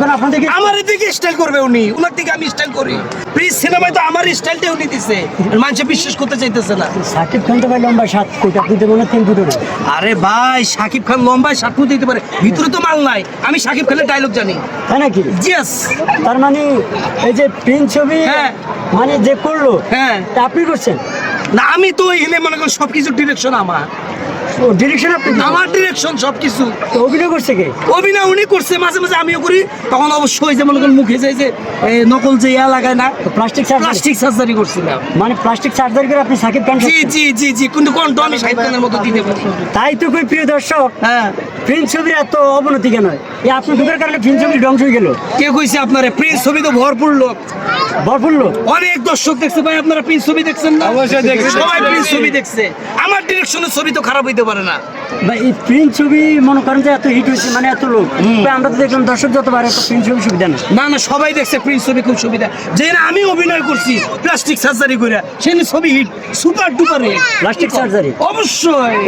খান আপনাদের আমার দিকে স্টাইল করবে উনি, ওনার দিকে আমি স্টাইল করি। প্লিজ সিনেমায় তো আমার স্টাইলটা উনি দিছে, মানুষ বিশ্বাস করতে চাইতেছে না। সাকিব খান তো ভাই লম্বা 7 ফুট, আপনি তো মনে হয় 3 ফুটের। আরে ভাই শাকিব খান লম্বায় 7 ফুট দিতে পারে, ভিতরে তো মাল নাই। আমি শাকিব খানের ডায়লগ জানি। তাই নাকি? জিয়াস। তার মানে এই যে প্রিন্স ছবি হ্যাঁ। মানে যে করলো, হ্যাঁ। তা আপনি করছেন? না আমি তো এখানে মনে করেন সবকিছু ডিরেকশন আমার, ও ডিরেকশন আপনি দিছেন? আমার ডিরেকশন সবকিছু। তো অভিনয় করছে কে? অভিনয় উনি করছে, মাঝে মাঝে আমিও করি। তখন অবশ্যই যে মনে করেন মুখে যে নকল যে ইয়া লাগায় না, প্লাস্টিক সার্জারি করছিলাম। মানে প্লাস্টিক সার্জারি করে আপনি সাকিব খান? জি জি জি জি, কিন্তু কণ্ঠ আমি শাকিব খানের মতো দিতে পারি। তাই তো কই প্রিয় দর্শক, হ্যাঁ। প্রিন্স ছবির এত অবনতি কেন? এই আপনি দুটোর কারণে প্রিন্স ছবি ধ্বংস হয়ে গেল। কে কইছে আপনারে? প্রিন্স ছবি তো ভরপুর লোক, ভরপুর লোক। অনেক দর্শক দেখছে ভাই। আপনারা প্রিন্স ছবি দেখছেন না? অবশ্যই দেখছি। সবাই প্রিন্স ছবি দেখছে। আমার ডিরেকশনের ছবি তো খারাপ হইতে পারে না। ভাই এই প্রিন্স ছবি মনে করেন যে এত হিট হয়েছে, মানে এত লোক, ভাই আমরা তো দেখলাম দর্শক যতবার এত প্রিন্স ছবি সুবিধা না। না না, সবাই দেখছে প্রিন্স ছবি খুব সুবিধা। যেখানে আমি অভিনয় করছি প্লাস্টিক সার্জারি করে, সেখানে ছবি hit, super duper hit. Plastic surgery অবশ্যই।